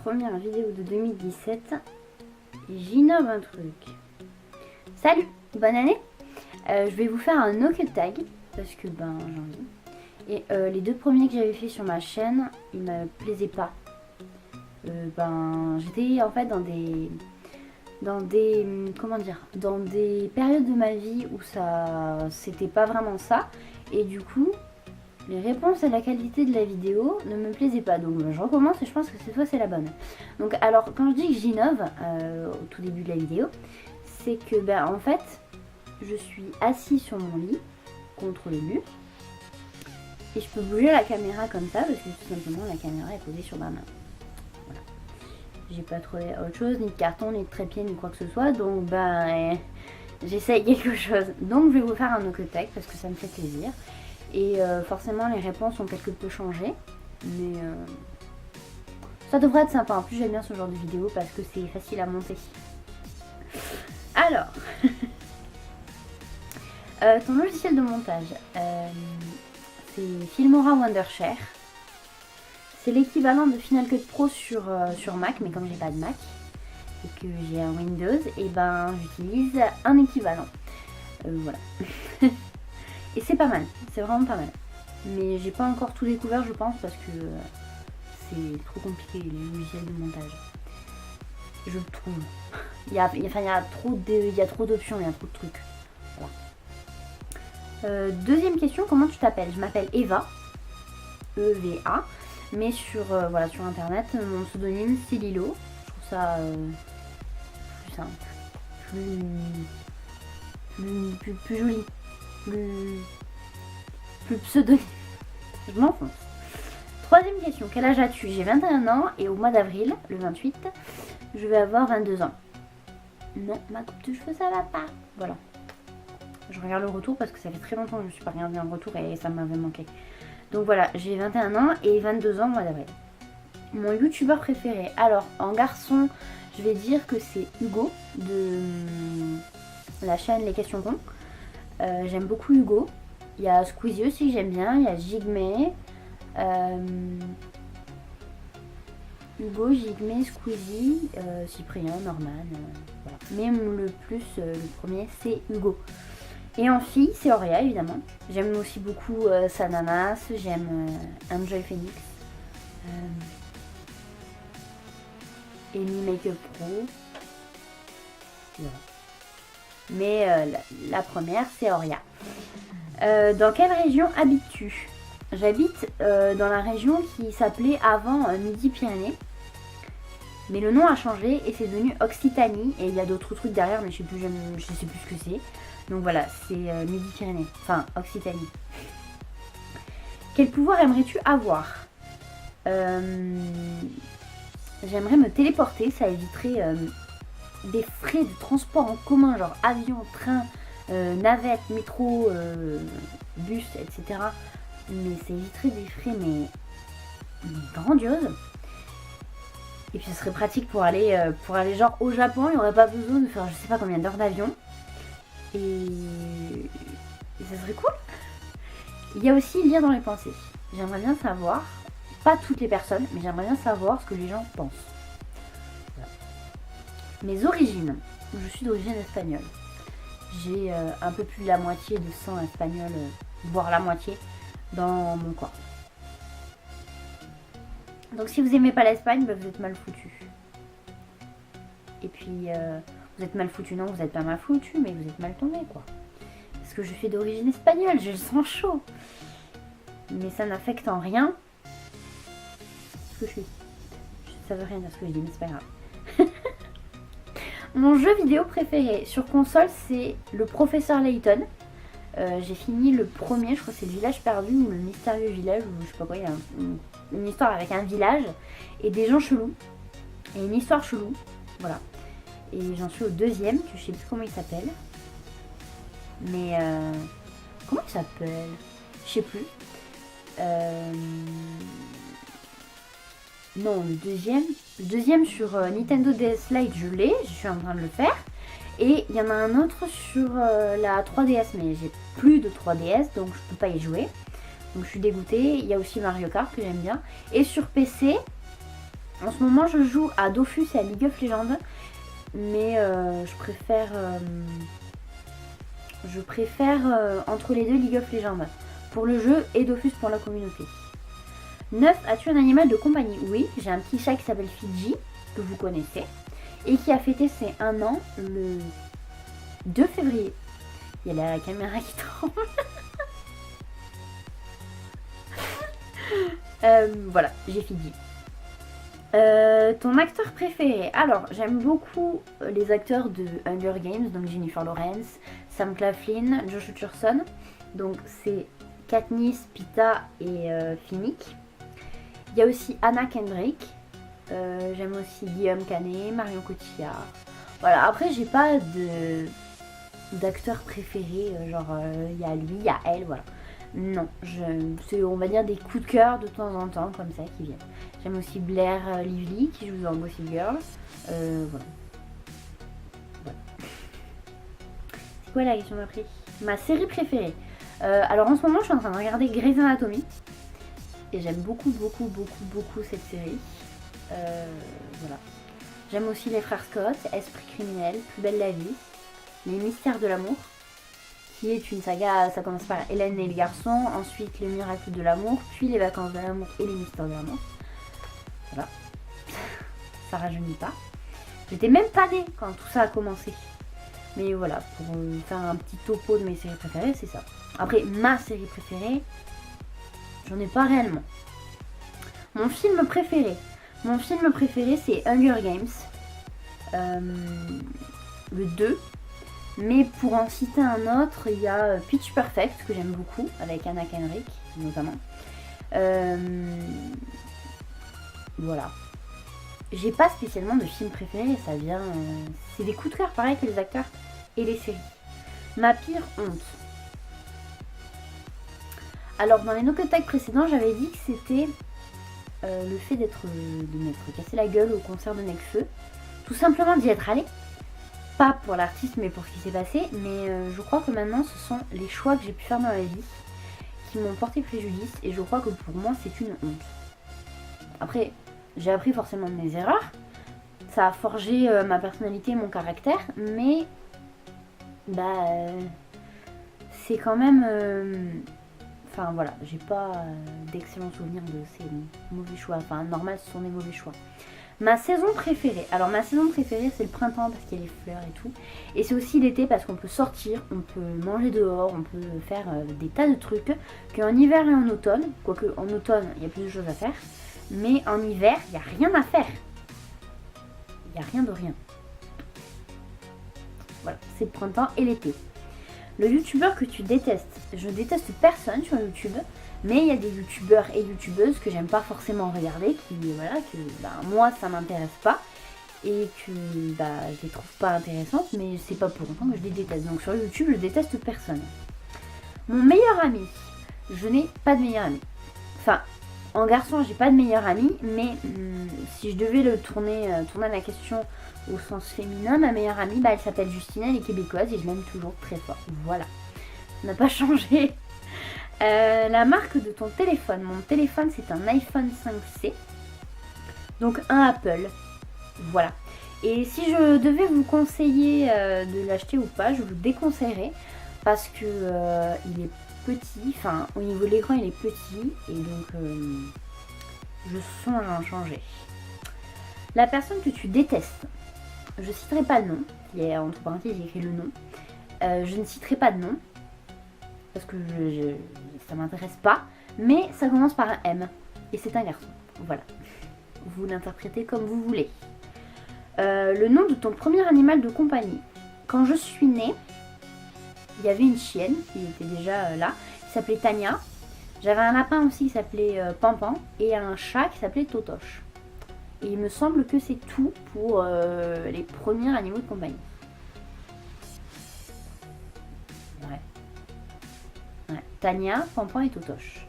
première vidéo de 2017. J'innove un truc. Salut, bonne année. Je vais vous faire un no cut tag parce que j'ai envie. Et les deux premiers que j'avais fait sur ma chaîne, ils me plaisaient pas. J'étais en fait dans des périodes de ma vie où c'était pas vraiment ça. Et du coup, les réponses et la qualité de la vidéo ne me plaisaient pas. Donc je recommence et je pense que cette fois c'est la bonne. Donc alors quand je dis que j'innove au tout début de la vidéo, c'est que en fait je suis assis sur mon lit contre le mur et je peux bouger la caméra comme ça parce que tout simplement la caméra est posée sur ma main. Voilà. J'ai pas trouvé autre chose, ni de carton, ni de trépied, ni quoi que ce soit. Donc j'essaye quelque chose. Donc je vais vous faire un no cut tag parce que ça me fait plaisir. Et forcément les réponses ont quelque peu changé. Mais ça devrait être sympa. En plus j'aime bien ce genre de vidéo parce que c'est facile à monter. Alors ton logiciel de montage, c'est Filmora Wondershare. C'est l'équivalent de Final Cut Pro sur Mac, mais comme j'ai pas de Mac et que j'ai un Windows, et j'utilise un équivalent. Voilà. Et c'est pas mal, c'est vraiment pas mal. Mais j'ai pas encore tout découvert, je pense, parce que c'est trop compliqué les logiciels de montage. Je le trouve. Il y a trop d'options, il y a trop de trucs. Voilà. Deuxième question, comment tu t'appelles? Je m'appelle Eva, E-V-A, mais sur internet, mon pseudonyme c'est Lilo. Je trouve ça plus simple, plus joli, plus pseudonyme. Je m'enfonce. Troisième question, quel âge as-tu? J'ai 21 ans et au mois d'avril, le 28, je vais avoir 22 ans. Non, ma coupe de cheveux ça va pas. Voilà. Je regarde le retour parce que ça fait très longtemps que je ne suis pas regardée en retour et ça m'avait manqué. Donc voilà, j'ai 21 ans et 22 ans au mois d'avril. Mon youtubeur préféré, alors en garçon, je vais dire que c'est Hugo de la chaîne Les Questions Cons. J'aime beaucoup Hugo. Il y a Squeezie aussi que j'aime bien, il y a Jigme. Hugo, Jigme, Squeezie, Cyprien, Norman, voilà. Mais le premier c'est Hugo. Et en fille, c'est Auréa évidemment. J'aime aussi beaucoup Sananas, j'aime Enjoy Phoenix, Amy Makeup Pro. Voilà. Mais la première, c'est Auréa. Dans quelle région habites-tu? J'habite dans la région qui s'appelait avant Midi-Pyrénées. Mais le nom a changé et c'est devenu Occitanie. Et il y a d'autres trucs derrière, mais je sais plus ce que c'est. Donc voilà, c'est Midi-Pyrénées. Enfin, Occitanie. Quel pouvoir aimerais-tu avoir? J'aimerais me téléporter. Ça éviterait des frais de transport en commun, genre avion, train, navette, métro, bus, etc. Mais ça éviterait des frais mais grandioses. Et puis ce serait pratique pour aller genre au Japon. Il n'y aurait pas besoin de faire je sais pas combien d'heures d'avion. Et ça serait cool. Il y a aussi lire dans les pensées. J'aimerais bien savoir, pas toutes les personnes, mais j'aimerais bien savoir ce que les gens pensent. Voilà. Mes origines. Je suis d'origine espagnole. J'ai un peu plus de la moitié de sang espagnol, voire la moitié, dans mon corps. Donc si vous aimez pas l'Espagne, vous êtes mal foutu. Et puis vous êtes mal foutu, non, vous êtes pas mal foutu, mais vous êtes mal tombé quoi. Parce que je suis d'origine espagnole, j'ai le sang chaud. Mais ça n'affecte en rien ce que je suis. Ça veut rien dire ce que je dis, mais c'est pas grave. Mon jeu vidéo préféré sur console, c'est le Professeur Layton. J'ai fini le premier, je crois que c'est le village perdu ou le mystérieux village, ou je sais pas quoi, il y a une histoire avec un village et des gens chelous. Et une histoire chelou, voilà. Et j'en suis au deuxième, que je sais plus comment il s'appelle. Mais comment il s'appelle? Je sais plus. Non, le deuxième sur Nintendo DS Lite, je l'ai, je suis en train de le faire. Et il y en a un autre sur la 3DS, mais j'ai plus de 3DS, donc je peux pas y jouer. Donc je suis dégoûtée. Il y a aussi Mario Kart que j'aime bien. Et sur PC, En ce moment, je joue à Dofus et à League of Legends. Mais je préfère entre les deux League of Legends pour le jeu et Dofus pour la communauté. 9. As-tu un animal de compagnie? Oui, j'ai un petit chat qui s'appelle Fidji, que vous connaissez, et qui a fêté ses 1 an le 2 février. Il y a la caméra qui tremble. Voilà, j'ai Fidji. Ton acteur préféré? Alors, j'aime beaucoup les acteurs de Hunger Games, donc Jennifer Lawrence, Sam Claflin, Josh Hutcherson. Donc c'est Katniss, Pita et Finnick. Il y a aussi Anna Kendrick. J'aime aussi Guillaume Canet, Marion Cotillard. Voilà, après j'ai pas d'acteurs préférés, genre il y a lui, il y a elle, voilà. Non, c'est on va dire des coups de cœur de temps en temps comme ça qui viennent. J'aime aussi Blair Lively qui joue dans Gossip Girl. Voilà. C'est quoi la question d'après? Ma série préférée. Alors en ce moment je suis en train de regarder Grey's Anatomy. Et j'aime beaucoup cette série. Voilà. J'aime aussi Les Frères Scott, Esprit criminel, Plus belle la vie, Les mystères de l'amour, qui est une saga, ça commence par Hélène et le garçon, ensuite Les miracles de l'amour, puis Les vacances de l'amour et Les mystères de l'amour. Voilà. Ça rajeunit pas. J'étais même pas née quand tout ça a commencé. Mais voilà, pour faire un petit topo de mes séries préférées, c'est ça. Après, ma série préférée, j'en ai pas réellement. Mon film préféré. Mon film préféré, c'est Hunger Games. Le 2. Mais pour en citer un autre, il y a Pitch Perfect, que j'aime beaucoup, avec Anna Kendrick, notamment. Voilà. J'ai pas spécialement de film préféré, ça vient... c'est des coups de cœur, pareil que les acteurs et les séries. Ma pire honte. Alors, dans les no-contact précédents, j'avais dit que c'était le fait de m'être cassé la gueule au concert de Nekfeu. Tout simplement d'y être allé. Pas pour l'artiste, mais pour ce qui s'est passé. Mais je crois que maintenant, ce sont les choix que j'ai pu faire dans la vie qui m'ont porté préjudice. Et je crois que pour moi, c'est une honte. Après, j'ai appris forcément de mes erreurs. Ça a forgé ma personnalité et mon caractère. Mais, c'est quand même... Enfin voilà, j'ai pas d'excellents souvenirs de ces mauvais choix. Enfin, normal, ce sont des mauvais choix. Ma saison préférée. Alors, ma saison préférée, c'est le printemps parce qu'il y a les fleurs et tout. Et c'est aussi l'été parce qu'on peut sortir, on peut manger dehors, on peut faire des tas de trucs qu'en hiver et en automne. Quoique, en automne, il y a plus de choses à faire. Mais en hiver, il n'y a rien à faire. Il n'y a rien de rien. Voilà, c'est le printemps et l'été. Le youtubeur que tu détestes. Je déteste personne sur YouTube, mais il y a des youtubeurs et youtubeuses que j'aime pas forcément regarder, moi ça m'intéresse pas et que je les trouve pas intéressantes, mais c'est pas pour autant que je les déteste. Donc sur YouTube, je déteste personne. Mon meilleur ami. Je n'ai pas de meilleur ami. Enfin, en garçon, j'ai pas de meilleur ami, mais si je devais le tourner la question au sens féminin, ma meilleure amie, elle s'appelle Justine, elle est québécoise et je l'aime toujours très fort. Voilà, ça n'a pas changé. La marque de ton téléphone. Mon téléphone, c'est un iPhone 5C, donc un Apple. Voilà. Et si je devais vous conseiller de l'acheter ou pas, je vous déconseillerais parce que il est petit, enfin au niveau de l'écran il est petit et donc je songe à en changer. La personne que tu détestes. Je ne citerai pas le nom. Il y a entre parenthèses, j'ai écrit le nom. Je ne citerai pas de nom. Parce que ça m'intéresse pas. Mais ça commence par un M. Et c'est un garçon. Voilà. Vous l'interprétez comme vous voulez. Le nom de ton premier animal de compagnie. Quand je suis née, il y avait une chienne qui était déjà là. Qui s'appelait Tania. J'avais un lapin aussi qui s'appelait Pampan. Et un chat qui s'appelait Totoche. Et il me semble que c'est tout pour les premiers animaux de compagnie. Ouais. Tania, Pampan et Totoche.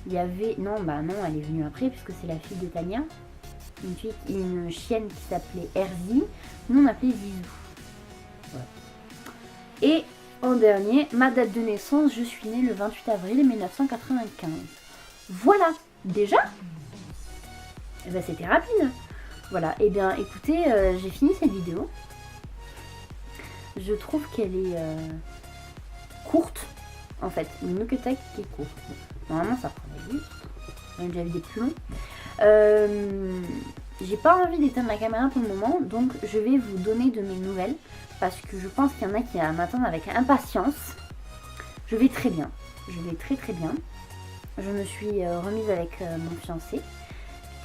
Il y avait... Non, elle est venue après puisque c'est la fille de Tania. Une chienne qui s'appelait Erzi. Nous on appelait Zizou. Ouais. Et en dernier, ma date de naissance, je suis née le 28 avril 1995. Voilà, déjà c'était rapide. Voilà, et bien écoutez, j'ai fini cette vidéo. Je trouve qu'elle est courte, en fait, une Nooketech qui est courte. Normalement ça prendrait vite, j'en ai déjà vu des plus longs. J'ai pas envie d'éteindre la caméra pour le moment, donc je vais vous donner de mes nouvelles, parce que je pense qu'il y en a qui m'attendent avec impatience. Je vais très bien, je vais très très bien. Je me suis remise avec mon fiancé,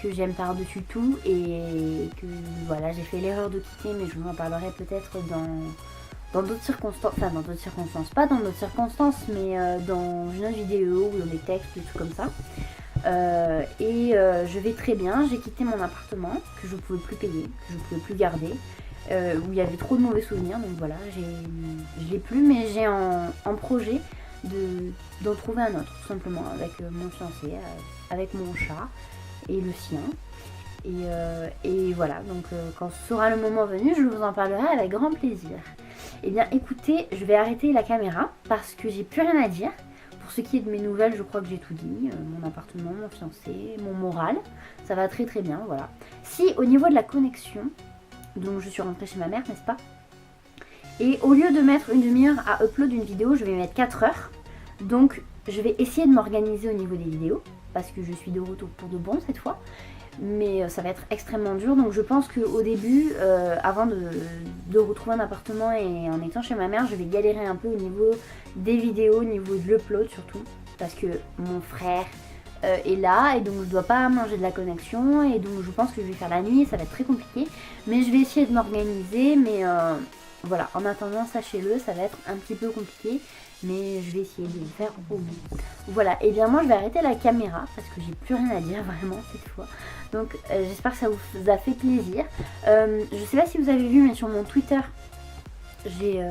que j'aime par-dessus tout, et que voilà, j'ai fait l'erreur de quitter, mais je vous en parlerai peut-être dans d'autres circonstances, enfin dans d'autres circonstances, pas dans d'autres circonstances, mais dans une autre vidéo ou dans des textes, des trucs comme ça. Je vais très bien, j'ai quitté mon appartement que je ne pouvais plus payer, que je ne pouvais plus garder, où il y avait trop de mauvais souvenirs, donc voilà, je l'ai plus, mais j'ai en projet d'en trouver un autre, tout simplement, avec mon fiancé, avec mon chat et le sien. Et voilà, donc quand ce sera le moment venu, je vous en parlerai avec grand plaisir. Et bien écoutez, je vais arrêter la caméra parce que j'ai plus rien à dire. Pour ce qui est de mes nouvelles, je crois que j'ai tout dit. Mon appartement, mon fiancé, mon moral, ça va très très bien, voilà. Si au niveau de la connexion, donc je suis rentrée chez ma mère, n'est-ce pas? Et au lieu de mettre une demi-heure à upload une vidéo, je vais mettre 4 heures. Donc je vais essayer de m'organiser au niveau des vidéos, parce que je suis de retour pour de bon cette fois. Mais ça va être extrêmement dur, donc je pense qu'au début, avant de retrouver un appartement et en étant chez ma mère, je vais galérer un peu au niveau des vidéos, au niveau de l'upload surtout, parce que mon frère est là et donc je dois pas manger de la connexion, et donc je pense que je vais faire la nuit et ça va être très compliqué, mais je vais essayer de m'organiser, mais voilà, en attendant, sachez-le, ça va être un petit peu compliqué, mais je vais essayer de le faire au mieux. Voilà, et bien moi je vais arrêter la caméra parce que j'ai plus rien à dire vraiment cette fois. Donc j'espère que ça vous a fait plaisir. Je sais pas si vous avez vu, mais sur mon Twitter, j'ai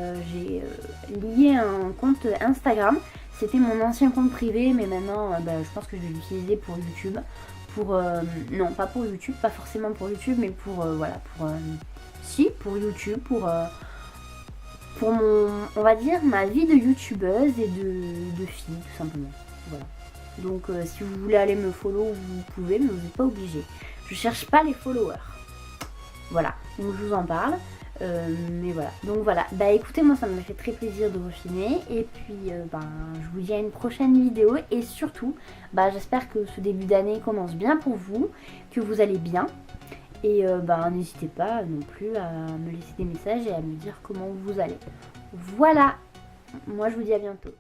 lié un compte Instagram. C'était mon ancien compte privé, mais maintenant je pense que je vais l'utiliser pour YouTube. Non, pas pour YouTube, pas forcément pour YouTube, mais pour voilà, pour YouTube, pour on va dire, ma vie de youtubeuse et de fille, tout simplement. Voilà. Donc si vous voulez aller me follow, vous pouvez, mais vous n'êtes pas obligé. Je cherche pas les followers. Voilà, donc je vous en parle. Mais voilà, donc voilà. Bah écoutez, moi ça m'a fait très plaisir de refiner. Et puis je vous dis à une prochaine vidéo. Et surtout, j'espère que ce début d'année commence bien pour vous, que vous allez bien. Et n'hésitez pas non plus à me laisser des messages et à me dire comment vous allez. Voilà, moi je vous dis à bientôt.